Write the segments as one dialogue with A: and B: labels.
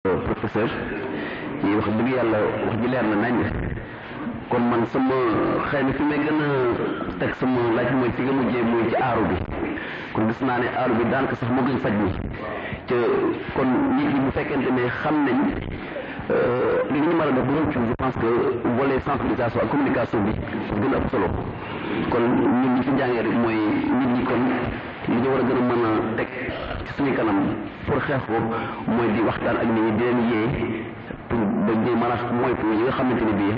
A: professeur yi wax dëgg yàlla wax ji leer na nañ kon man sama xëy na fi may gën a teg sama laaj mooy fi nga mujjee muy ci aaru bi kon gis naa ne aaru bi daanaka sax moo gën faj mi te kon nit ñi bu fekkente ne xam nañ li ñu mën a def bu mucc je pense que volet sensibilisation ak communication bi gën a ëpp solo kon ñun ñi fi njàngee rek mooy nit ñi kon li ñu war a gën a mën a teg ci suñu kanam pour xeex ko mooy di waxtaan ak nit ñi di leen yee pour ba ñu mën a moytu yi nga xamante ne bii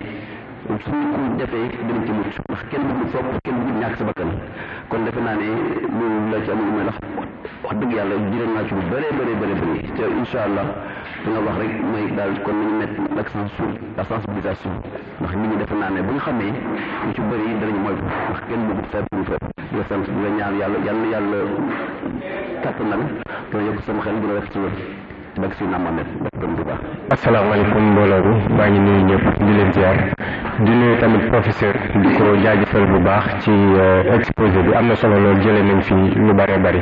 A: suñu ko defee dinañ ci mucc ndax kenn bëggul sopp kenn bëggul ñàkk sa bakkan kon defe naa ne loolu la ci amul may wax dëgg yàlla jërëm naa ci lu bëri te incha allah da nga wax rek mooy daal kon nañu mettre l'accent sur la sensibilisation ndax nit ñi defe naa ne bu ñu xamee ñu ci bëri danañ moytu ndax kenn bëggul feebar di la sant di la ñaan yàlla kàttanal dina yokk sama xel dina def ci wér bak si namamet bakam bu baax.
B: asalaamaaleykum mbooloo mi maa ngi nuyu ñëpp di leen ziar di nuyu tamit professeur di ko jaajëfal bu baax ci exposé bi am na solo loolu jëlee nañ fi lu bëree bëri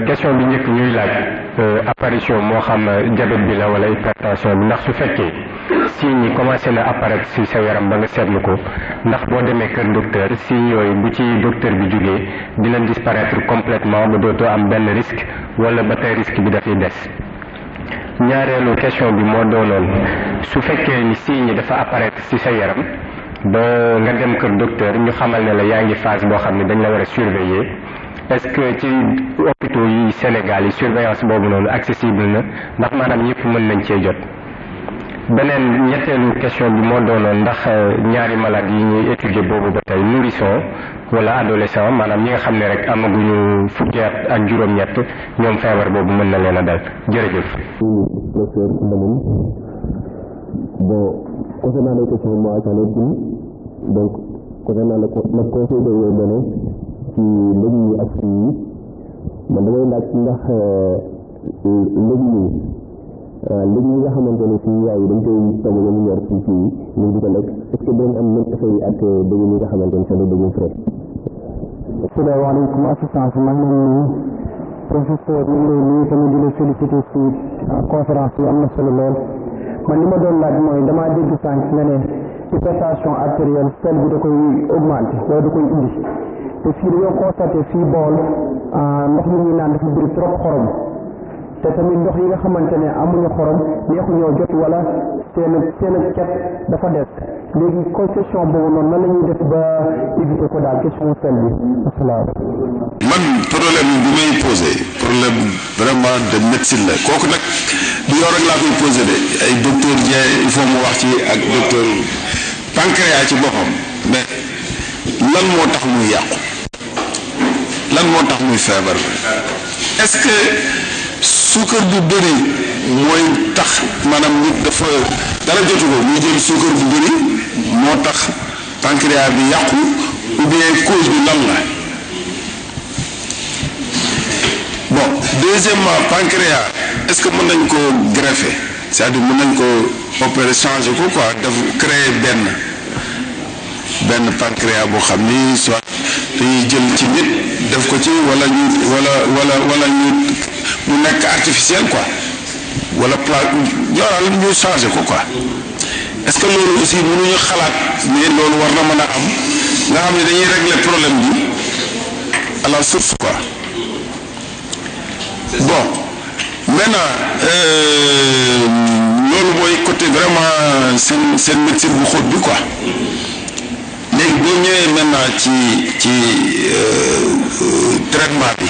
B: question bi njëkk ñuy laaj apparition moo xam diabète bi la wala hypertension bi ndax su fekkee signes yi commencé na apparaître si sa yaram ba nga seetlu ko ndax boo demee kër docteur signes yooyu bu ci docteur bi jógee dina disparaître complètement ba dootoo am benn risque wala ba tey risque bi dafay des. ñaareelu question bi moo doonoon su fekkee ni signes yi dafa apparaître ci sa yaram ba nga dem kër docteur ñu xamal ne la yaa ngi phase boo xam ne dañ la war a surveiller est-ce que ci hôpitaux yi Sénégal yi surveillance boobu noonu accessible na ndax maanaam ñëpp mën nañ cee jot. beneen ñetteelu question bi moo doonoon ndax ñaari malade yi ñuy étudier boobu ba tey nourrisson wala adolescent maanaam ñi nga xam ne rek amaguñu fukki at ak juróom-ñett ñoom feebar boobu mën na leen a dal jërëjëf.
C: Docteur Lamine bon concernant les questions moi j'en ai une donc concernant le conseil de yooyu donné ci lëg ñi ak ci man damay laaj ndax lëg ñi nga xamante ne fii yaay dañ koy togg ba mu ñor fii ñu di ko lekk est-ce que dañ am même effet yi ak dëgg ñi nga xamante ne c'est dëgg frais.
D: asalaamaaleykum assistance man moom professeur ñu ngi lay nuyu tamit di la solliciter ci conférence bi am na solo lool man li ma doon laaj mooy damaa dégg sànq nga ne hypertension artérielle sel bi da koy augmenter wala da koy indi te fii dañoo constaté fii bool ndox mi ñuy naan dafa bëri trop xorom te tamit ndox yi nga xamante ne amuñu xorom neexuñoo jot wala seen cet dafa des léegi question boobu noonu nan la ñuy def ba éviter ko daal question sel bi asalaamaaleykum.
E: man problème bi may posé problème vraiment de médecine la kooku nag du yow rek laa koy posé de ay docteur Dieng il faut mu wax ci ak docteur pancréas ci boppam mais lan moo tax muy yàqu lan moo tax muy feebar est-ce que suukar bu bëri mooy tax maanaam nit dafa dara jotu ko muy jël suukar bu bëri moo tax pancréas bi yàqu ou bien cause bi lan la bon deuxièmement pancréas est-ce que mën nañ ko greffer c'est-à-dire mën nañ ko opérer changer ko quoi def créer benn pancréas boo xam ni soit dañuy jël ci nit def ko ci wala ñu mu nekk artificiel quoi wala yoral ñu changé ko quoi est-ce que loolu aussi mënuñu xalaat ne loolu war na mën a am nga xam ne dañuy régler problème bi à la source quoi bon maintenant loolu mooy côté vraiment seen médecine bu xóot bi quoi léegi boo ñëwee maintenant ci traitement bi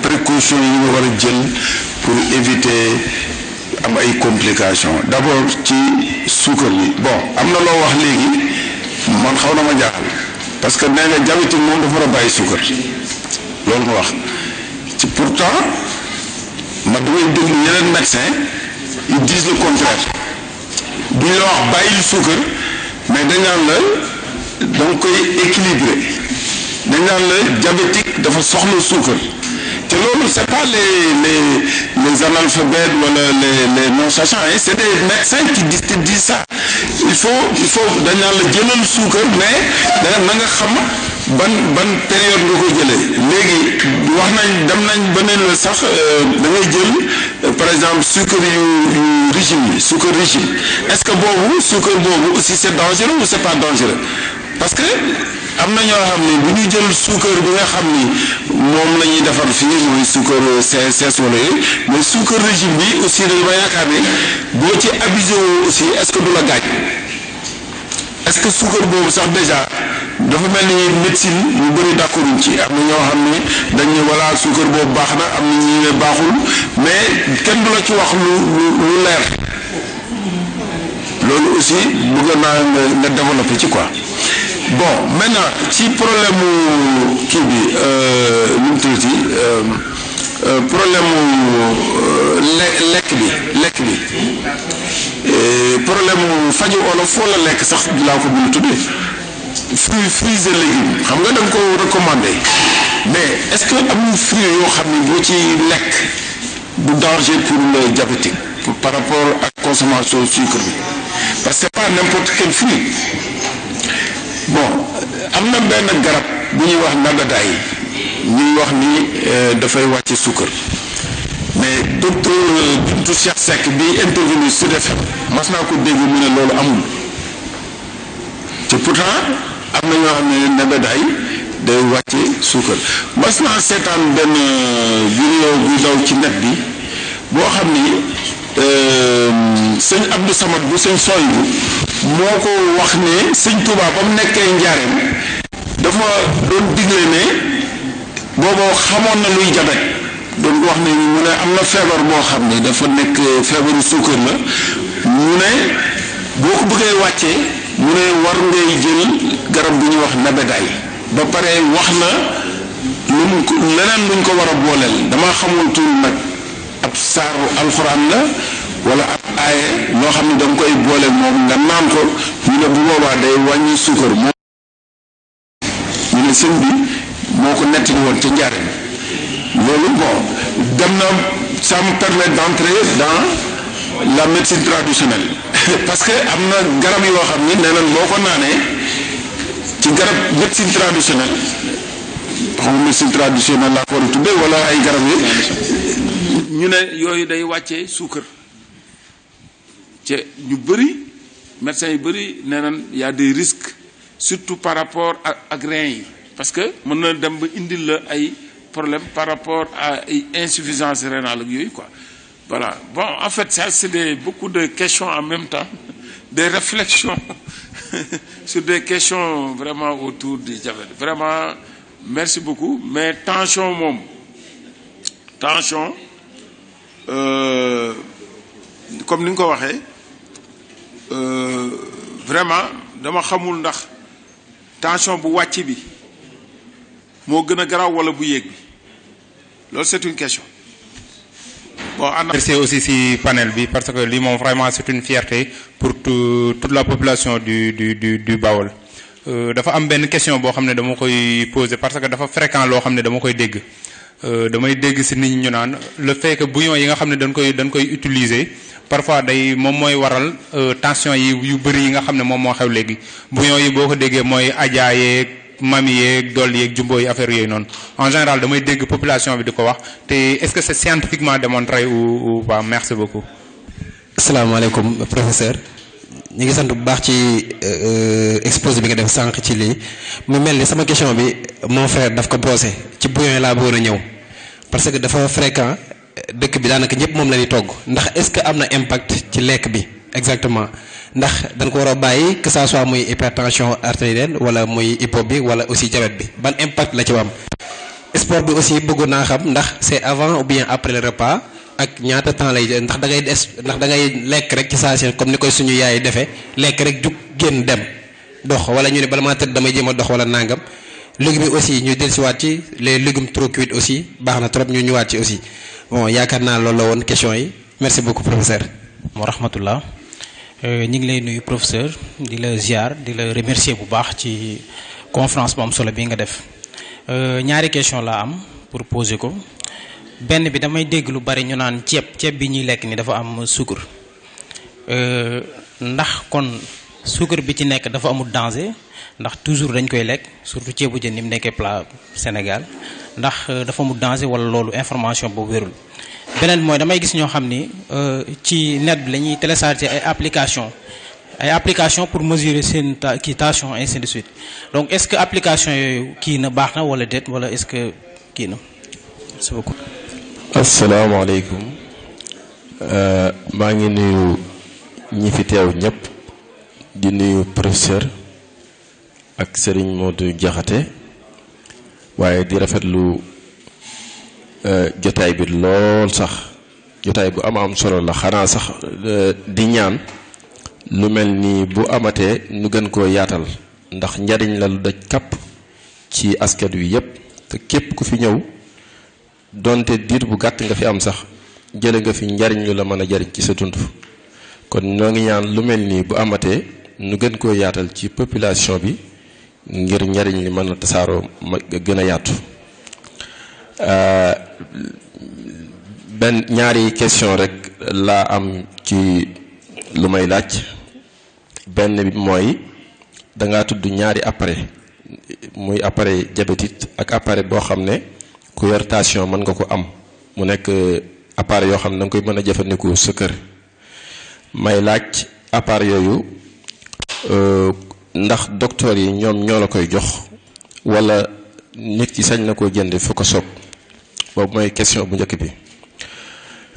E: précautions yi ñu war a jël pour éviter am ay complications d'abord ci suukar bi bon am na loo wax léegi man xaw na ma jaaxal parce que nee nga diabétique moom dafa war a bàyyi suukar loolu nga wax ci pourtant man damay déglu yeneen médecins ils disent le contraire duñ la wax bàyyil suukar mais dañ naan la danga koy équilibrer dañ naan la diabétique dafa soxla suukar te loolu c'est pas les analphabètes wala les non sachants c'est des médecins qui disent ça il faut dañ naan la jëlal suukar mais na nga xam ban période nga ko jëlee léegi wax nañ dem nañ ba ne la sax da ngay jël par exemple sucre yu régime yi sucre régime est-ce que boobu sucre boobu aussi c'est dangereux ou c'est pas dangereux parce que am na ñoo xam ne bu ñu jël sucre bi nga xam ni moom la ñuy defar fii mooy sucre CSS wala yooyu mais sucre régime bi aussi dañu ma yaakaar ne boo ci abusé woo aussi est-ce que du la gaañ est-ce que sucre boobu sax déjà dafa mel ni médecine ñu bëri d'accord ci am na ñoo xam ne dañuy voilà sucre boobu baax na am na ñu ne baaxul mais kenn du la ci wax lu leer loolu aussi bëgg naa nga développer ci quoi. Bon maintenant ci problème mu kii bi nu mu tuddati problème mu lekk bi problème mu faju olof wala lekk sax laa ko mën a tuddee fruits et légumes xam nga da nga ko recommandé mais est-ce que amul fruits yoo xam ne boo ci lekk du danger pour le diabétique par rapport ak consommation sucre bi parce que c'est pas n'importe quel fruit. Bon am na benn garab bu ñuy wax nagadaay ñuy wax ni dafay wàcce suukar mais docteur Bintou Cheikh Seck bi intervenu Sud FM mas naa ko dégg mu ne loolu amul te pourtant am na ñoo xam ne nagadaay day wàcce suukar mas naa seetaan benn vidéo buy daw ci net bi boo xam ni sëñ Abdou Samad bu sëñ Soybu moo ko wax ne sëñ Touba ba mu nekkee njaareem dafa doon digle ne booboo xamoon na luy jabet doon ko wax ne mu ne am na feebar boo xam ne dafa nekk feebaru suukar la mu ne boo ko bëggee wàccee mu ne war ngay jël garab bu ñuy wax nabedaay ba pare wax na lu mu leneen luñ ko war a booleel dama xamul tur nag ab saaru alxuraan la wala ab aaye loo xam ne da nga koy boole moom nga naan ko ñu ne bu boobaa day wàññi suukar moom ñu ne sëñ bi moo ko nettali woon ca njaareem loolu bon dem na ça me permet d'entrer dans la médecine traditionnelle parce que am na garab yoo xam ni nee nañ boo ko naanee ci garab médecine traditionnelle xam nga médecine traditionnelle laa ko war a tuddee wala ay garab yi ñu ne yooyu day wàccee suukar ci ñu bëri médecins yu bëri nee nañ y a des risques surtout par rapport ak rein yi parce que mën na dem ba indil la ay problème par rapport à ay insuffisance rénale ak yooyu quoi voilà bon en fait ça c'est beaucoup de questions en même temps des réflexions sur des questions vraiment autour du diabète vraiment merci beaucoup mais tension moom tension comme ni nga ko waxee vraiment dama xamul ndax tension bu wàcc bi moo gën a garaaw wala bu yéeg bi loolu c'est une question.
F: Bon, merci aussi si panel bi parce que lii moom vraiment c'est une fierté pour toute la population du Baol. Dafa am benn question boo xam ne dama koy poser parce que dafa fréquent loo xam ne dama koy dégg damay dégg si nit ñi ñu naan le fait que bouillon yi nga xam ne dañ koy utiliser parfois day moom mooy waral tension yi yu bëri yi nga xam ne moom moo xew léegi bouillon yi boo ko déggee mooy adja yeeg mami yeeg dool yeeg jumbo yi affaire yooyu noonu en général damay dégg population bi di ko wax te est-ce que c'est scientifiquement démontré ou pas merci beaucoup.
G: asalaamaaleykum professeur ñu ngi sant bu baax ci exposé bi nga def sànq ci lii mu mel ni sama question bi mon frère daf ko posé ci bouillon yi laa bëggoon a ñëw parce que dafa fréquent dëkk bi daanaka ñëpp moom la ñuy togg ndax est-ce que am na impact ci lekk bi exactement ndax dañ ko war a bàyyi que ça soit muy hypertension artérielle wala muy hypo bi wala aussi diabète bi ban impact la ci am. sport bi aussi bëggoon naa xam ndax c'est avant ou bien après le repas ak ñaata temps lay jël ndax da ngay lekk rek ci saa si comme ni koy suñu yaay defee lekk rek jug génn dem dox wala ñu ne bala maa tëdd damay jéem a dox wala nangam légumes yi aussi ñu dellusiwaat ci les légumes trop cuits aussi baax na trop ñu ñëwaat ci aussi bon yaakaar naa loolu la woon question yi merci beaucoup professeur.
H: wa rahmatullah ñu ngi lay nuyu professeur di la ziar di la remercier bu baax ci conférence bu am solo bi nga def ñaari question laa am pour poser ko benn bi damay dégg lu bari ñu naan ceeb bi ñuy lekk ni dafa am sucre ndax kon sucre bi ci nekk dafa amul danger ndax toujours dañ koy lekk surtout ceebu jën ni mu nekkee plat Sénégal ndax dafa amul danger wala loolu information boobu wérul beneen mooy damay gis ñoo xam ni ci net bi la ñuy télécharger ay application pour mesurer seen tension ainsi de suite donc est-ce que application yooyu kii na baax na wala déet wala est-ce que kii na. merci beaucoup.
I: asalaamaaleykum maa ngi nuyu ñi fi teew ñëpp di nuyu professeur ak Serigne Modou Diakhaté waaye di rafetlu jotaay bi lool sax jotaay bu am solo la xanaa sax di ñaan lu mel ni bu amatee nu gën koo yaatal ndax njariñ la lu daj kapp ci askan wi yépp te képp ku fi ñëw donte diir bu gàtt nga fi am sax jële nga fi njariñ lu la mën a jariñ ci sa dund kon ñoo ngi ñaan lu mel nii bu amatee nu gën koo yaatal ci population bi ngir njariñ li mën a tasaaroo ma gën a yaatu benn ñaari question rek laa am ci lu may laaj benn bi mooy dangaa tudd ñaari appareil muy appareil diabétique ak appareil boo xam ne ku yor tension mën nga ko am mu nekk appareil yoo xam ne da nga koy mën a jëfandikoo sa kër may laaj appareil yooyu ndax docteur yi ñoom ñoo la koy jox wala nit ki sañ na koo jënd fu ko soob boobu mooy question bu njëkk bi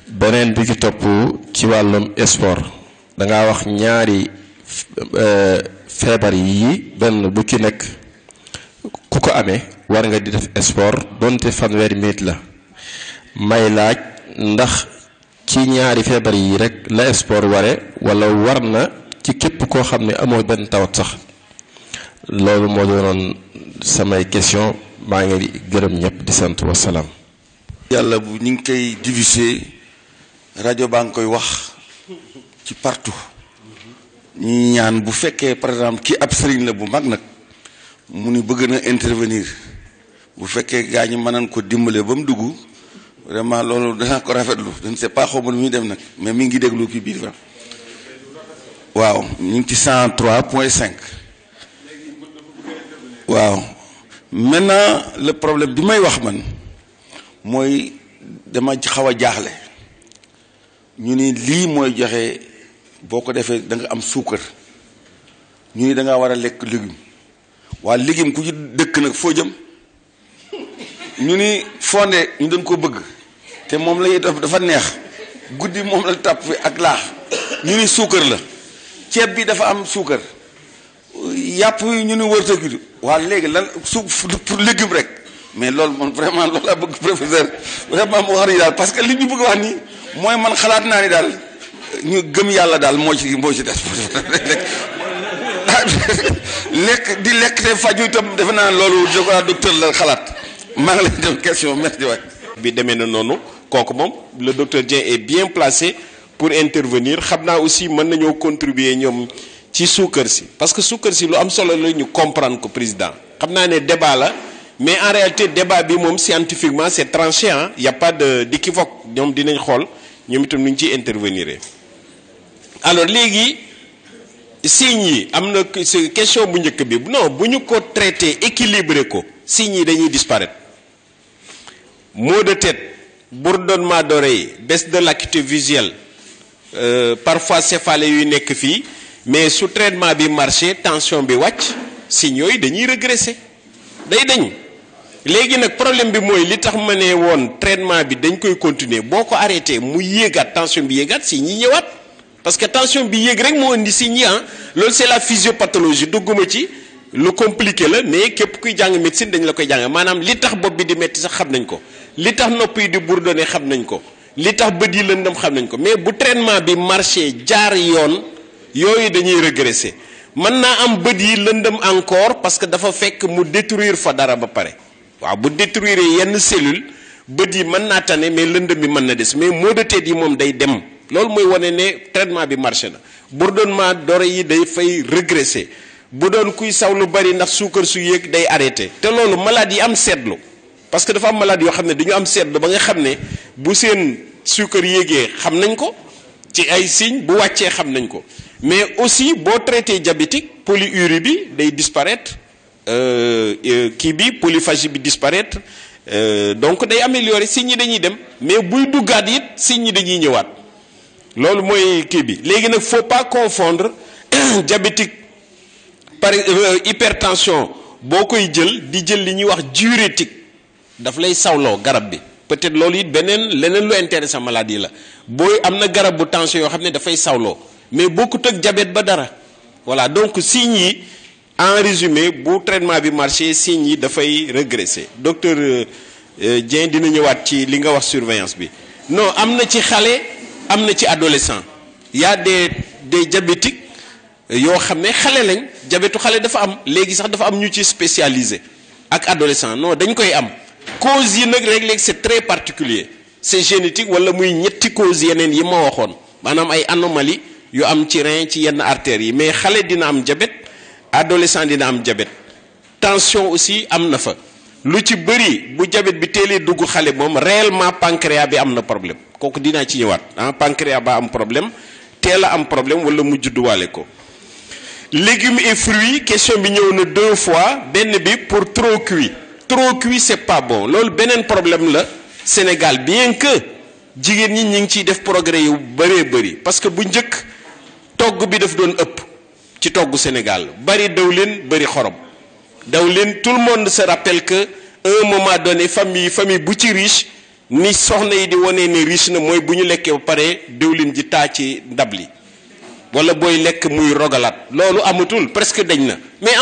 I: beneen bi ci topp ci wàllum sport dangaa wax ñaari feebar yi benn bu ci nekk ku ko amee war nga di def sport donte fanweeri minute la may laaj ndax ci ñaari feebar yi rek la sport ware wala war na ci képp koo xam ne amoo benn tawat sax loolu moo doonoon samay question maa ngi gërëm ñëpp di sant wasalaam.
E: yàlla bu ñu ngi koy diffuser rajo baa ngi koy wax ci partout ñi ñaan bu fekkee par exemple ki ab sëriñ la bu mag nag mu ni bëgg na intervenir bu fekkee gaa ñi mënan ko dimbale ba mu dugg vraiment loolu danaa ko rafetlu je ne sais pas xaw ma lu muy dem nag mais mi ngi déglu kii biir fa waaw ñu ngi ci 103.5 waaw maintenant le problème bi may wax man mooy dama xaw a jaaxle ñu ni lii mooy joxe boo ko defee da nga am suukar ñu ni da nga war a lekk légume waa légume ku ci dëkk nag foo jëm ñu ni fonde ñu doon ko bëgg te moom la ñuy def dafa neex guddi moom la tàpp fi ak laax ñu ni suukar la ceeb bi dafa am suukar yàpp yi ñu ni wërta gi waa léegi lan pour légume rek mais loolu man vraiment loolu laa bëgg professeur vraiment mu wax ni daal parce que li ñu bëgg wax nii mooy man xalaat naa ni daal ñu gëm yàlla daal moo ci des lekk di lekk te faju itam defe naa loolu je crois docteur la xalaat maa ngi lay def question merci waay
J: bi demee na noonu kooku moom le docteur Dieng est bien placé pour intervenir xam naa aussi mën nañoo contribuer ñoom ci suukar si parce que suukar si lu am solo la ñu comprendre ko président xam naa ne débat la mais en réalité débat bi moom scientifiquement c'est tranché hein y a pas d'équivoque ñoom dinañ xool ñoom itam nu ñu ciy intervenir alors léegi signes yi am na question bu njëkk bi non bu ñu ko traité équilibré ko signes yi dañuy disparaître maux de tête bourdonnement d'oreille baisse de l'acuité visuelle parfois céphalée yu nekk fii mais su traitement bi marché tension bi wàcc signes yooyu dañuy régresser day dañ léegi nag problème bi mooy li tax ma ne woon traitement bi dañ koy continuer boo ko arrêté mu yéegaat tension bi yéegaat signes yi ñëwaat parce que tension bi yéeg rek moo indi signes yi ah loolu c'est la physiopathologie dugguma ci lu compliqué la mais képp kuy jàng médecine dañ la koy jàng maanaam li tax bopp bi di metti sax xam nañ ko li tax nopp yi di bourdonner xam nañ ko li tax bët yi lëndëm xam nañ ko mais bu traitement bi marché jaar yoon yooyu dañuy régresser mën naa am bët yi lëndëm encore parce que dafa fekk mu détruire fa dara ba pare waaw bu détruire yenn cellule bët yi mën naa tane mais lëndëm bi mën na des mais maux de tête yi moom day dem loolu mooy wane ne traitement bi marché na bourdonnement d'oreille yi day fay régresser bu doon kuy saw lu bari ndax suukar su yéeg day arrêté te loolu malade yi am seetlu parce que dafa am malade yoo xam ne dañu am seetlu ba nga xam ne bu seen suukar yéegee xam nañ ko ci ay signes bu wàccee xam nañ ko mais aussi boo traité diabétique polyurie bi day disparaître kii bi polyphagie bi disparaître donc day améliorer signes yi dañuy dem mais buy duggaat it signes yi dañuy ñëwaat loolu mooy kii bi léegi nag faut pas confondre diabétique par hypertension boo koy jël di jël li ñuy wax diurétique daf lay sawloo garab bi peut-être loolu it leneen lu intéressant maladie la booy am na garab bu tension yoo xam ne dafay sawloo mais bokkut ak diabète ba dara voilà donc signes yi en résumé bu traitement bi marché signes yi dafay régresser docteur Dieng dina ñëwaat ci li nga wax surveillance bi non am na ci xale am na ci adolescent y a des diabétiques yoo xam ne xale lañ diabètu xale dafa am léegi sax dafa am ñu ci spécialisé ak adolescent non dañ koy am cause yi nag léeg-léeg c'est très particulier c'est génétique wala muy ñetti cause yeneen yi ma waxoon maanaam ay anomalie yu am ci rein ci yenn artères yi mais xale dina am diabète adolescent dina am diabète tension aussi am na fa lu ci bëri bu diabète bi teelee dugg xale moom réellement pancréas bi am na problème kooku dinaa ci ñëwaat pancréas ba am problème teel a am problème wala mu judduwaale ko légumes et fruits question bi ñëw na 2 fois benn bi pour trop cuit c'est pas bon loolu beneen problème la Sénégal bien que jigéen ñi ngi ciy def progrès yu bëree bëri parce que bu njëkk togg bi daf doon ëpp ci togg Sénégal bari dawlin bari xorom dawlin tout le monde se rappelle que un moment donné famille bu ci riche ni soxna yi di wane ne riche na mooy bu ñu lekkee ba pare dawlin ji taa ci ndab li wala booy lekk muy rogalaat loolu amatul presque dañ na mais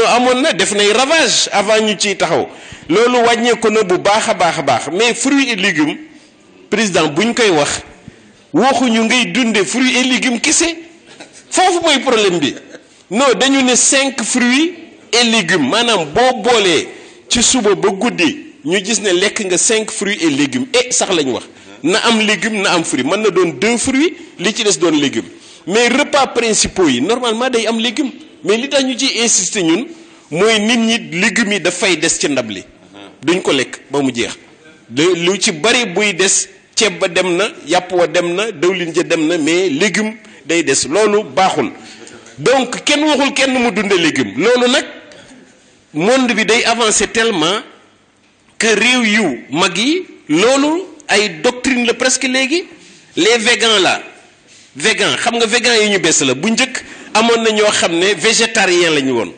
J: amoon na def nay ravage avant ñu ciy taxaw loolu wàññeeku na bu baax a baax mais fruits et légumes président buñ koy wax waxuñu ngay dunde fruits et légumes kese foofu mooy problème bi non dañu ne 5 fruits et légumes maanaam boo boolee ci suba ba guddi ñu gis ne lekk nga 5 fruits et légumes sax lañ wax na am légume na am fruit mën na doon 2 fruits li ci des doon légume mais repas principaux yi normalement day am légume mais li tax ñu ciy insister ñun mooy nit ñi légumes yi dafay des ci ndab li duñ ko lekk ba mu jeex lu ci bari buy des ceeb ba dem na yàpp wa dem na dawlin ja dem na mais légume day des loolu baaxul donc kenn waxul kenn mu dunde légume loolu nag monde bi day avancer tellement que réew yu mag yi loolu ay doctrine la presque léegi les végans là végan xam nga végan yi ñu bees la bu njëkk amoon na ñoo xam ne végétarien la ñu woon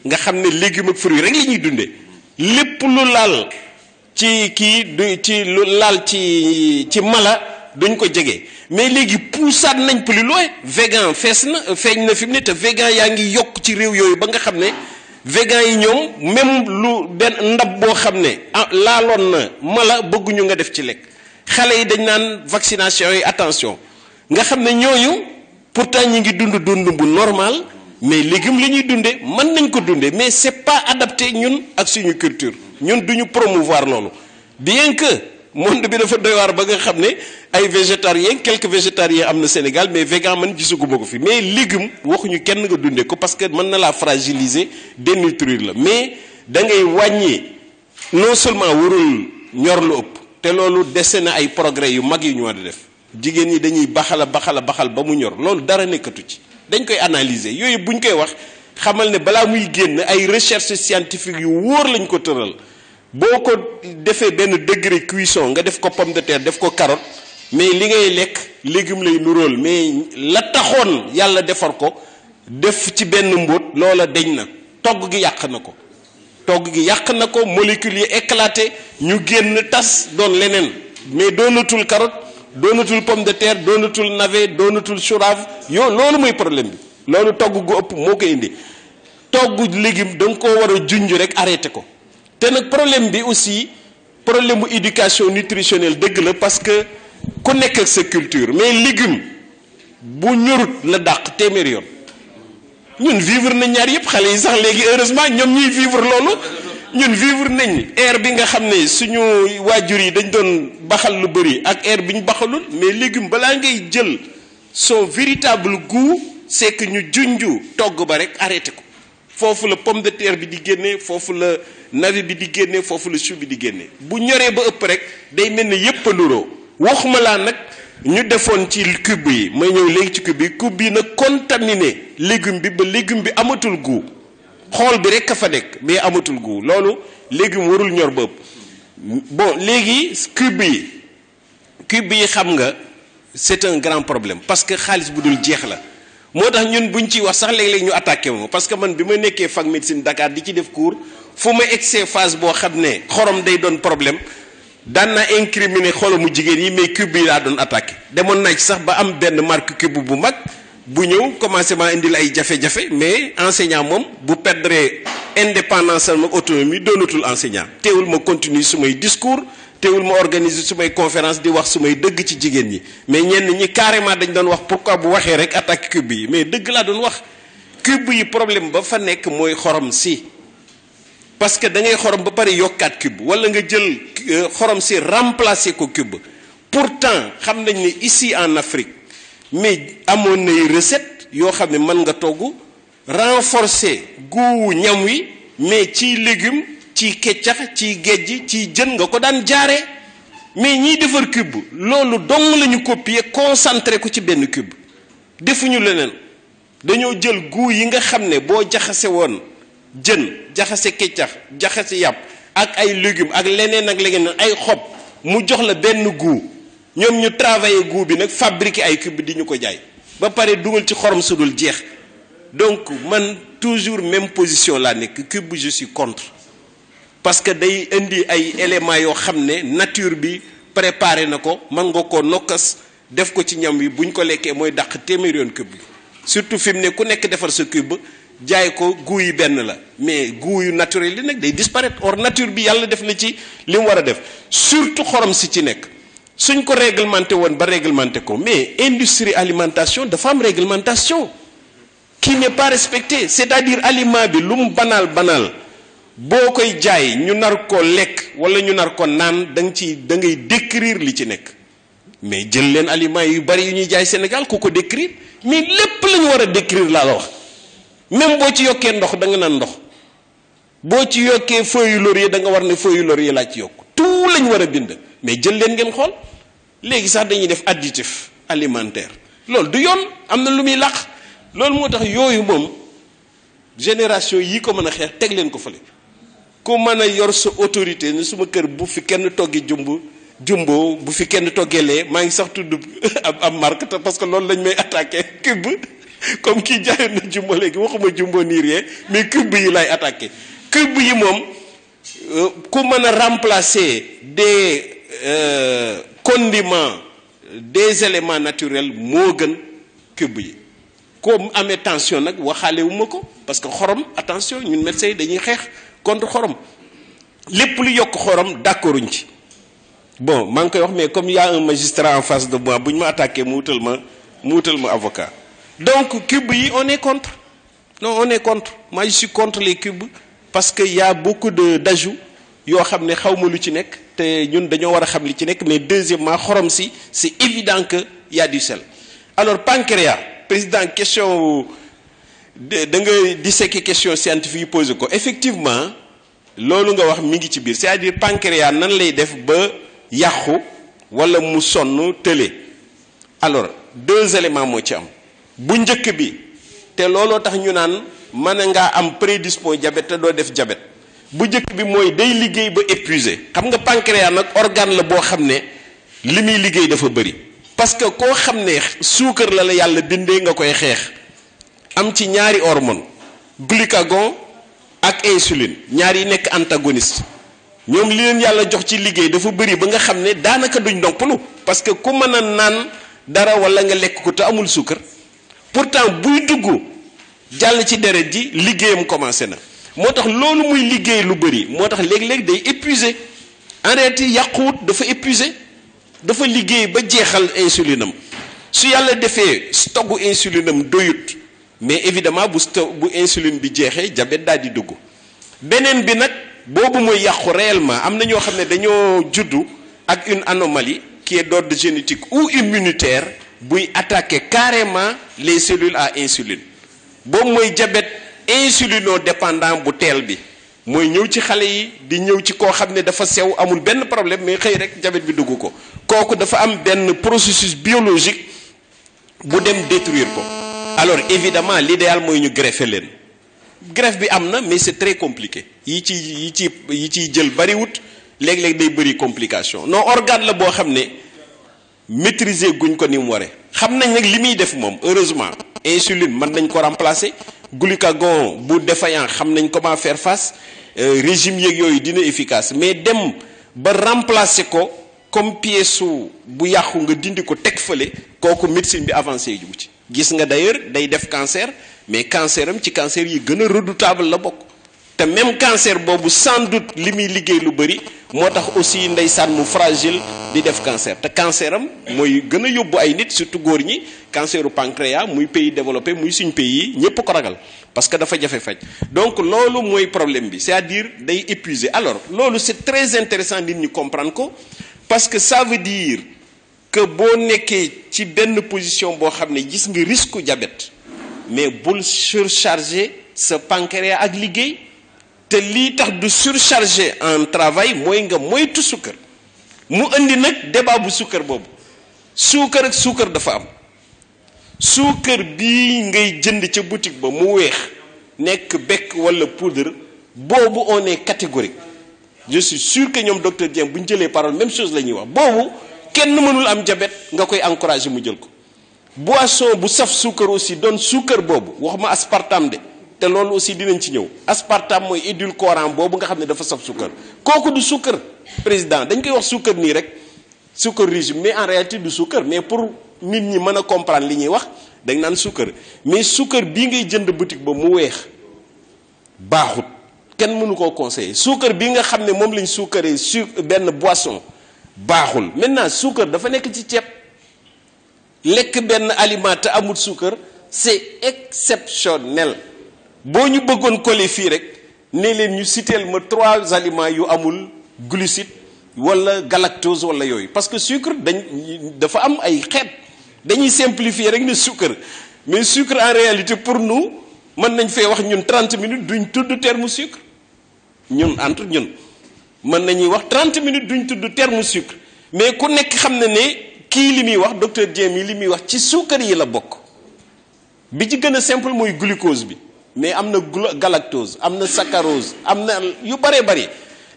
J: nga xam ne légumes ak fruits rek la ñuy dundee lépp lu laal ci kii du ci lu laal ci mala duñ ko jege mais léegi puusaat nañ plus loin végan feeñ na fi mu ne te végan yaa ngi yokk ci réew yooyu ba nga xam ne végan yi ñoom même lu benn ndab boo xam ne laaloon na mala bëgguñu nga def ci lekk xale yi dañ naan vaccination yi attention nga xam ne ñooñu pourtant ñi ngi dund bu normal mais légumes li ñuy dunde mën nañ ko dunde mais c'est pas adapté ñun ak suñu culture ñun duñu promouvoir loolu bien que monde bi dafa doy waar ba nga xam ne ay végétariens quelques végétariens am na Sénégal mais végan man gisuguma ko fi mais légume waxuñu kenn nga dunde ko parce que mën na laa fragiliser dénutrir la mais da ngay wàññi non seulement warul ñor lu ëpp te loolu dese na ay progrès yu mag yu ñu war a def jigéen ñi dañuy baxal ba mu ñor loolu dara nekkatu ci dañ koy analyser yooyu buñ koy wax xamal ne balaa muy génn ay recherche scientifique yu wóor lañ ko tëral boo ko defee benn degré cuisson nga def ko pomme de terre def ko carotte mais li ngay lekk légume lay nuróol mais la taxoon yàlla defar ko def ci benn mbóot loola deñ na togg gi yàq na ko molécules yi éclaté ñu génn tas doon leneen mais doonatul carotte doonatul pomme de terre doonatul navet doonatul chourave loolu mooy problème bi loolu togg gu ëpp moo ko indi togg légume da nga koo war a junj rek arrêté ko te nag problème bi aussi problème bu éducation nutritionnelle dëgg la parce que ku nekk ak sa culture mais légume bu ñorut la dàq téeméeri yoon ñun vivre nañ ñaar yëpp xale yi sax léegi heureusement ñoom ñuy vivre loolu ñun vivre nañ air bi nga xam ne suñu waajur yi dañ doon baxal lu bëri ak air bi ñu baxalul mais légume balaa ngay jël son véritable goût c'est que ñu junju togg ba rek arrêté ko foofu la pomme de terre bi di génne foofu la navet bi di génne foofu la chou bi di génne bu ñoree ba ëpp rek day mel ne yépp a nuroo waxuma laa nag ñu defoon ci cube yi may ñëw léegi ci cube yi nag contaminé légume bi ba légume bi amatul goût xool bi rek a fa nekk mais amatul goût loolu légume warul ñor ba ëpp bon léegi cube yi xam nga c'est un grand problème parce que xaalis bu dul jeex la moo tax ñun buñ ciy wax sax léeg-léeg ñu attaqué ma parce que man bi ma nekkee fac médecine Dakar di ci def cours fu ma egsee phase boo xam ne xorom day doon problème daan naa incriminer xolomu jigéen yi mais cube yi laa doon attaqué demoon naa ci sax ba am benn marque cube bu mag bu ñëw commencé maa indil ay jafe-jafe mais enseignant moom bu perdre indépendance am ak autonomie doonatul enseignant teewul ma continue sumay discours teewul ma organiser sumay conférence di wax sumay dëgg ci jigéen ñi mais ñenn ñi carrément dañ doon wax pourquoi bu waxee rek attaque cube yi mais dëgg laa doon wax cube yi problème ba fa nekk mooy xorom si parce que da ngay xorom ba pare yokkaat cube wala nga jël xorom si remplacer ko cube pourtant xam nañ ne ici en Afrique mais amoon nay recette yoo xam ne mën nga togg renforcer goût ñam wi mais ci légume ci keccax ci géej ci jën nga ko daan jaaree mais ñiy defar cube loolu dong la ñu copier concentré ko ci benn cube defuñu leneen dañoo jël goût yi nga xam ne boo jaxase woon jën jaxase keccax jaxase yàpp ak ay légumes ak leneen ay xob mu jox la benn goût ñoom ñu travailler goût bi nag fabriquer ay cube di ñu ko jaay ba pare dugal ci xorom su dul jeex donc man toujours même position laa nekk cube je suis contre parce que day indi ay éléments yoo xam ne nature bi préparé na ko mën nga ko nokkas def ko ci ñam wi buñ ko lekkee mooy dàq téeméeri yoon cube bi surtout fi mu ne ku nekk defar sa cube jaay ko goût yi benn la mais goût yu naturel yi nag day disparaître or nature bi yàlla def na ci li mu war a def surtout xorom si ci nekk suñ ko réglementé woon ba réglementé ko mais industrie alimentation dafa am réglementation qui n'est pas respectée c'est-à-dire aliment bi lu mu banal boo koy jaay ñu nar ko lekk wala ñu nar ko naan da ngay décrire li ci nekk mais jël leen aliments yu bari yu ñuy jaay Sénégal ku ko décrire mais lépp la ñu war a décrire laa la wax même boo ci yokkee ndox da nga naan ndox boo ci yokkee feuilles laurier da nga war ne feuilles laurier laa ci yokk tout la ñu war a bind mais jël leen ngeen xool léegi sax dañuy def additif alimentaire loolu du yoon am na lu muy làq loolu moo tax yooyu moom génération yi ko mën a xeex teg leen ko fële ku mën a yor sa autorité ne suma kër bu fi kenn toggi jumbo bu fi kenn toggeelee maa ngi sax tudd am marque parce que loolu lañ may attaqué cube comme kii jaayoon na jumbo léegi waxuma jumbo nii rien mais cube yi lay attaqué cube yi moom ku mën a remplacer des condiments des éléments naturels moo gën cube yi comme amee tension nag waxaale wu ma ko parce que xorom attention ñun médecins yi dañuy xeex contre xorom lépp lu yokk xorom d'accorduñ ci bon maa ngi koy wax mais comme y a un magistrat en face de moi bu ñu ma attaqué mu wutal ma avocat donc cube yi on est contre non on est contre moi je suis contre les cubes parce que y a beaucoup d'ajouts yoo xam ne xaw ma lu ci nekk te ñun dañoo war a xam li ci nekk mais deuxièmement xorom si c'est évident que y a du sel alors pancréas président question da nga disséquer question scientifique yi posé ko effectivement loolu nga wax mi ngi ci biir c'est-à-dire pancréas nan lay def ba yàqu wala mu sonn tële alors 2 éléments moo ci am bu njëkk bi te looloo tax ñu naan mën ngaa am prédisposé diabète te doo def diabète bu njëkk bi mooy day liggéey ba épuisé xam nga pancréas nag organe la boo xam ne li muy liggéey dafa bëri parce que koo xam ne suukar la yàlla bindee nga koy xeex am ci ñaari hormone glucagon ak insuline ñaar yi nekk antagoniste ñoom li leen yàlla jox ci liggéey dafa bëri ba nga xam ne daanaka duñ noppalu parce que ku mën a naan dara wala nga lekk ko te amul suukar pourtant buy dugg jàll ci deret ji liggéeyam commencé na moo tax loolu muy liggéey lu bëri moo tax léeg-léeg day épuisé en réalité yàquwut dafa épuisé dafa liggéey ba jeexal insuline am su yàlla defee stocku insuline am doyut mais évidemment bu insuline bi jeexee diabète daal di dugg beneen bi nag boobu mooy yàqu réellement am na ñoo xam ne dañoo juddu ak une anomalie qui est d'ordre génétique ou immunitaire buy attaquer carrément les cellules à insuline boobu mooy diabète insulino-dépendant bu teel bi mooy ñëw ci xale yi di ñëw ci koo xam ne dafa sew amul benn problème mais xëy rek diabète bi dugg ko kooku dafa am benn processus biologique bu dem détruire ko alors évidemment l'idéal mooy ñu greffer leen greffe bi am na mais c'est très compliqué yi ciy jël bariwut léeg-léeg day bëri complication non organe la boo xam ne maîtriser guñ ko ni mu waree xam nañ nag li muy def moom heureusement insuline mën nañ ko remplacer glucagon bu défaillant xam nañ comment faire face régime yeeg yooyu dina efficace mais dem ba remplacer ko comme pièce bu yàqu nga dindi ko teg fële kooku médecine bi avancé yu ci gis nga d'ailleurs day def cancer mais cancer am ci cancer yi gën a redoutable la bokk te même cancer boobu sans doute li muy liggéey lu bëri moo tax aussi ndeysaan mu fragile di def cancer te cancer am mooy gën a yóbbu ay nit surtout góor ñi canceru pancréas muy pays développé muy suñ pays yi ñëpp ko ragal parce que dafa jafe faj donc loolu mooy problème bi c'est-à-dire day épuiser alors loolu c'est très intéressant nit ñi comprendre ko parce que ça veut dire que boo nekkee ci benn position boo xam ne gis nga risque diabète mais bul surcharger sa pancréas ak liggéey te lii tax du surcharger en travail mooy nga moytu sukkar mu indi nag débat bu sukkar boobu suukar ak suukar dafa am suukar bii ngay jënd ca boutique ba mu weex nekk bekk wala poudre boobu on est catégorique je suis sûr que ñoom docteur Dieng bu ñu jëlee parole même chose la ñuy wax boobu kenn mënul am diabète nga koy encourager mu jël ko boisson bu saf suukar aussi doon suukar boobu waxuma aspartame de te loolu aussi dinañ ci ñëw aspartame mooy édulcorant boobu nga xam ne dafa saf suukar kooku du suukar président dañ koy wax suukar nii rek suukar régime mais en réalité du suukar mais pour nit ñi mën a comprendre li ñuy wax dañ naan suukar mais suukar bii ngay jënd boutique ba mu weex baaxut kenn mënu koo conseiller suukar bii nga xam ne moom lañ suukaree benn boisson baaxul maintenant suukar dafa nekk ci ceeb lekk benn aliment te amul suukar c'est exceptionnel boo ñu bëggoon coller fii rek ne leen ñu citeel ma 3 aliments yu amul glucide wala galactose wala yooyu parce que sucre dafa am ay xeet dañuy simplifier rek ne sucre mais sucre en réalité pour nous mën nañ fee wax ñun 30 minutes duñ tudd terme sucre ñun entre ñun mën nañuy wax 30 minutes duñ tudd terme sucre mais ku nekk xam na ne kii li muy wax docteur Dieng yi li muy wax ci suukar yi la bokk bi ci gën a simple mooy glucose bi mais am na galactose am na saccharose am na yu bëree bëri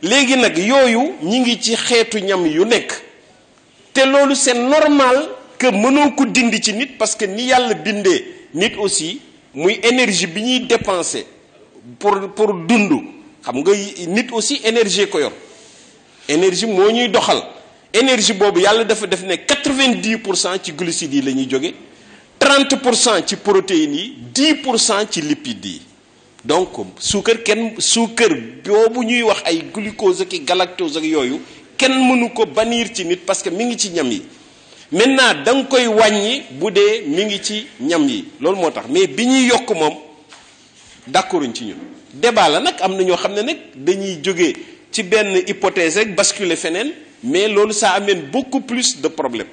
J: léegi nag yooyu ñi ngi ci xeetu ñam yu nekk te loolu c'est normal que mënoo ko dindi ci nit parce que ni yàlla bindee nit aussi muy énergie bi ñuy dépenser pour dund xam nga nit aussi énergie ko yor énergie moo ñuy doxal énergie boobu yàlla dafa def ne 90% ci glucides yi la ñuy jóge 30% ci protéines yi 10% ci lipides yi donc suukar boobu ñuy wax ay glucose ak galactose ak yooyu kenn mënu ko bannir ci nit parce que mi ngi ci ñam yi maintenant da nga koy wàññi bu dee mi ngi ci ñam yi loolu moo tax mais bi ñuy yokk moom d'accorduñ ci ñun débat la nag am na ñoo xam ne nag dañuy jógee ci benn hypothèse rek basculer feneen mais loolu ça amène beaucoup plus de problèmes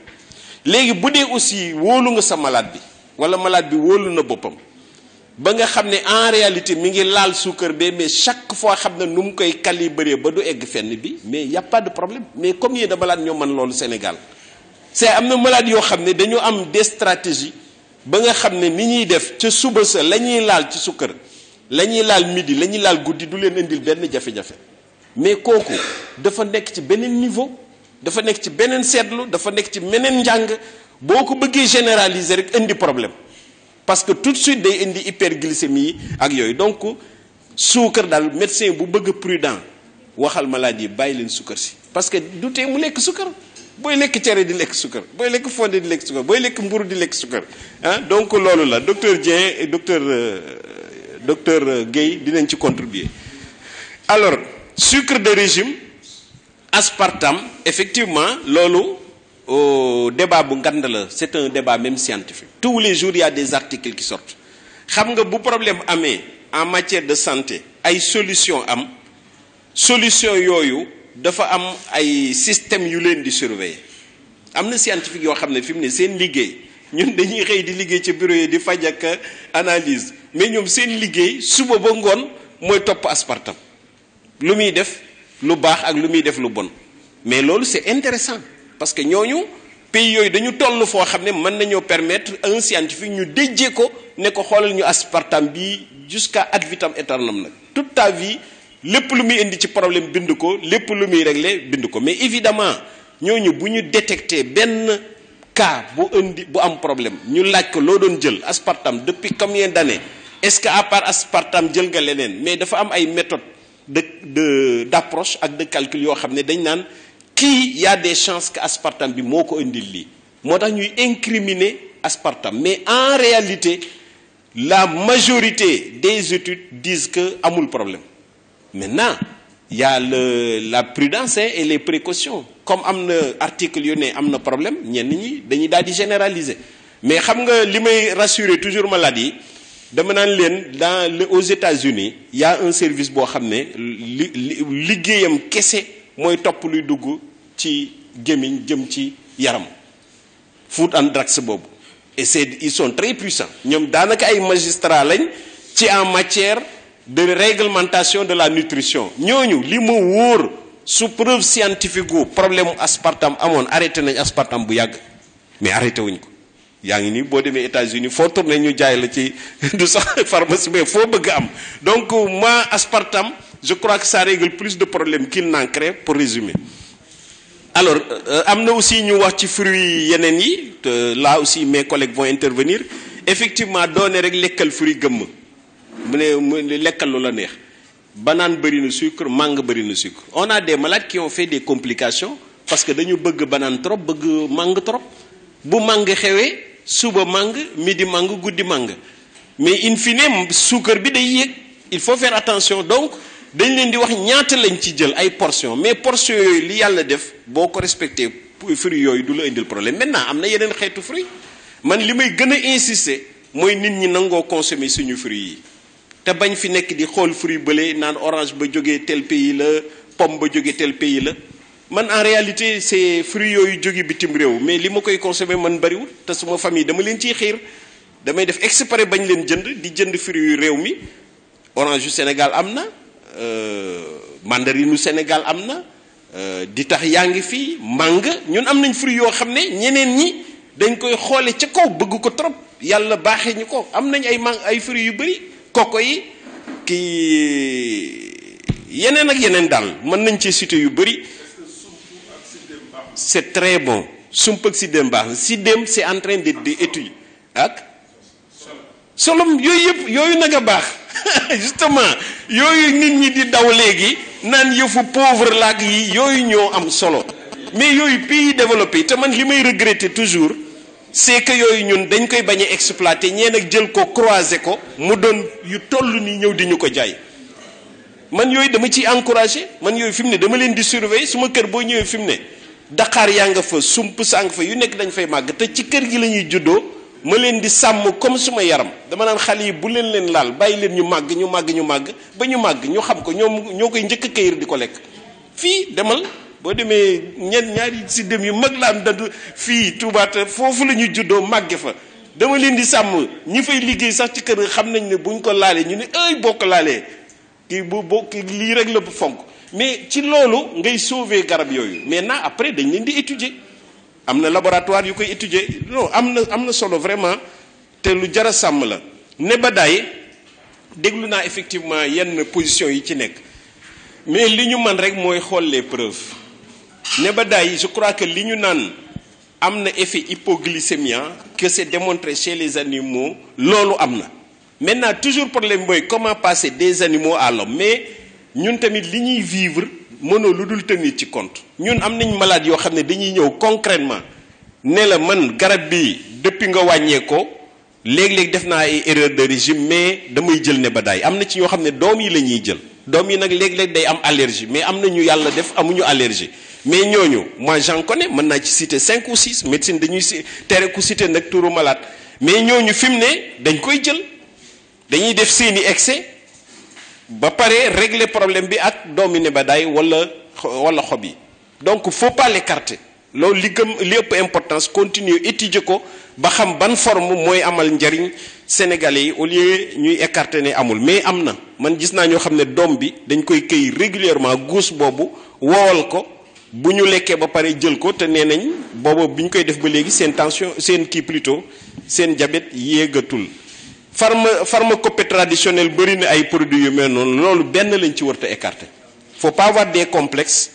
J: léegi bu dee aussi wóolu nga sa malade bi wala malade bi wóolu na boppam ba nga xam ne en réalité mi ngi laal suukar bi mais chaque fois xam ne nu mu koy calibrer ba du egg fenn bi mais y a pas de problème mais combien de malades ñoo mën loolu Sénégal c'est am na malade yoo xam ne dañoo am des stratégies ba nga xam ne ni ñuy def ca suba sa la ñuy laal ci suukar la ñuy laal midi la ñuy laal guddi du leen indil benn jafe-jafe mais kooku dafa nekk ci beneen niveau dafa nekk ci beneen seetlu dafa nekk ci meneen njàng boo ko bëggee généraliser rek indi problème parce que tout de suite day indi hyperglycémie ak yooyu donc suukar daal médecin bu bëgg prudent waxal malade yi bàyyi leen suukar si parce que du tee mu lekk suukar booy lekk cere di lekk suukar booy lekk fonde di lekk suukar booy lekk mburu di lekk suukar ah donc loolu la docteur Dieng et docteur Guèye dinañ ci contribuer alors sucre de régime aspartame effectivement loolu débat bu ngand la c'est un débat même scientifique tous les jours il y a des articles qui sortent xam nga bu problème amee en matière de santé ay solution yooyu dafa am ay système yu leen di surveiller am na scientifique yoo xam ne fi mu ne seen liggéey ñun dañuy xëy di liggéey ci bureau yi di faj ak analyse mais ñoom seen liggéey suba ba ngoon mooy topp aspartame lu muy def lu baax ak lu muy def lu bon mais loolu c'est intéressant parce que ñooñu pays yooyu dañu toll foo xam ne mën nañoo permettre un scientifique ñu déjee ko ne ko xoolal ñu aspartame bi jusqu'à ad vitam aeternam nag toute ta vie lépp lu muy indi ci problème bind ko lépp lu muy régler bind ko mais évidemment ñooñu bu ñu détecté benn cas bu am problème ñu laaj ko loo doon jël aspartame depuis combien d'années est-ce que à part aspartame jël nga leneen mais dafa am ay méthodes d'approche ak de calcul yoo xam ne dañ naan kii y a des chances que aspartame bi moo ko indil lii moo tax ñuy incriminer aspartame mais en réalité la majorité des études disent que amul problème maintenant il y a la prudence et les précautions comme am na article yu ne am na problème ñenn ñi dañuy daal di généraliser mais xam nga li may rassurer toujours malade yi dama naan leen aux États-Unis il y a un service boo xam ne liggéeyam kese mooy topp luy dugg ci gémmiñ jëm ci yaram food and drugs boobu et ils sont très puissants ñoom daanaka ay magistrats lañ ci en matière de réglementation de la nutrition ñooñu li ma wóor su preuve scientifique gu problème aspartame amoon arrêté nañ aspartame bu yàgg mais arrêté wuñ ko yaa ngi nii boo demee États-Unis foo tourné ñu jaay la ci du sax pharmacie mais foo bëgg am donc moi aspartame je crois que ça règle plus de problèmes qu'il n'en crée pour résumer alors am na aussi ñu wax ci fruits yeneen yi là aussi mes collègues vont intervenir effectivement doone rek lekkal fruit gëmm mu ne lekkal lu la neex banane bëri na sucre mangue bëri na sucre on a des malades qui ont fait des complications parce que dañu bëgg banane trop bëgg mangue trop bu mangue xewee suba mangue midi mangue guddi mangue mais in fine sucre bi day yéeg il faut faire attention donc dañ leen di wax ñaata lañ ci jël ay portions mais portions yooyu li yàlla def boo ko respecté fruits yooyu du la indil problème maintenant am na yeneen xeetu fruits man li may gën a insister mooy nit ñi nangoo consommer suñu fruits yi te bañ fi nekk di xool fruit bële naan orange ba jógee tel pays la pomme ba jógee tel pays la man en réalité c'est fruits yooyu jóge bitim réew mais li ma koy consommer man bariwul te suma famille dama leen ciy xiir damay def exprès bañ leen jënd di jënd fruits yu réew mi orange yu Sénégal am na mandarine yu Sénégal am na di tax yaa ngi fii mangue ñun am nañ fruits yoo xam ne ñeneen ñi dañ koy xoole ca kaw bëgg ko trop yàlla baaxee ñu ko am nañ ay fruits yu bëri koko yi kii yeneen ak yeneen daal mën nañ ci cité yu bëri c'est très bon sump ak siddéem baax na siddéem c'est en train d'être étudié ak solom yooyu yëpp yooyu nag a baax justement yooyu nit ñi di daw léegi naan yëfu pauvre laag yi yooyu ñoo am solo mais yooyu pays développé te man li may regretter toujours c'est que yooyu ñun dañ koy bañ a exploiter ñeen ak jël ko croiser ko mu doon yu toll ni ñëw di ñu ko jaay man yooyu dama ciy encourager man yooyu fi mu ne dama leen di surveiller suma kër boo ñëwee fi mu ne daqaar yaa nga fa sump saa nga fa yu nekk dañ fay màgg te ci kër gi la ñuy juddoo ma leen di sàmm comme suma yaram dama naan xale yi bu leen laal bàyyi leen ñu màgg ba ñu màgg ñu xam ko ñoo koy njëkk a këyir di ko lekk fii demal boo demee ñaari si dem yu mag la am dandu fii tubaata foofu la ñu juddoo màgge fa dama leen di sàmm ñi fay liggéey sax ci kër xam nañ ne buñ ko laalee ñu ne ay boo ko laalee kii lii rek la fonk mais ci loolu ngay sauver garab yooyu maintenant après dañ leen di étudier am na laboratoire yu koy étudier non am na solo vraiment te lu jara sàmm la nebadaay déglu naa effectivement yenn position yi ci nekk mais li ñu man rek mooy xool les preuves nebadaay je crois que li ñu naan am na effet hypoglycémia que c'est démontré chez les animaux loolu am na maintenant toujours problème mooy comment passer des animaux à l'homme mais ñun tamit li ñuy vivre mënoo lu dul tenir ci compte ñun am nañ malade yoo xam ne dañuy ñëw concrètement ne la man garab bi depuis nga wàññee ko léeg-léeg def naa ay erreur de régime mais damay jël nebadaay am na ci ñoo xam ne doom yi la ñuy jël doom yi nag léeg-léeg day am allergie mais am na ñu yàlla def amuñu allergie mais ñooñu moi j'en connais mën naa ci citer 5 ou 6 médecine dañuy tere ku citer nag turu malade mais ñooñu fi mu ne dañ koy jël dañuy def seeni excès ba pare régler problème bi ak doomi nebadaay wala xob yi donc faut pas l'écarter loolu li ëpp importance continuer étudier ko ba xam ban forme mooy amal njariñ sénégalais yi au lieu ñuy écarter ne amul mais am na man gis naa ñoo xam ne doom bi dañ koy këy régulièrement guus boobu woowal ko bu ñu lekkee ba pare jël ko te nee nañ boobu bi ñu koy def ba léegi seen tension seen kii plutôt seen diabète yéegatul pharmacopée traditionnelle bëri na ay produits yu mel noonu loolu benn lañ ci warta écarter faut pas avoir des complexes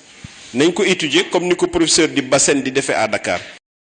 J: nañ ko étudier comme ni ko professeur di Bassène di defee à Dakar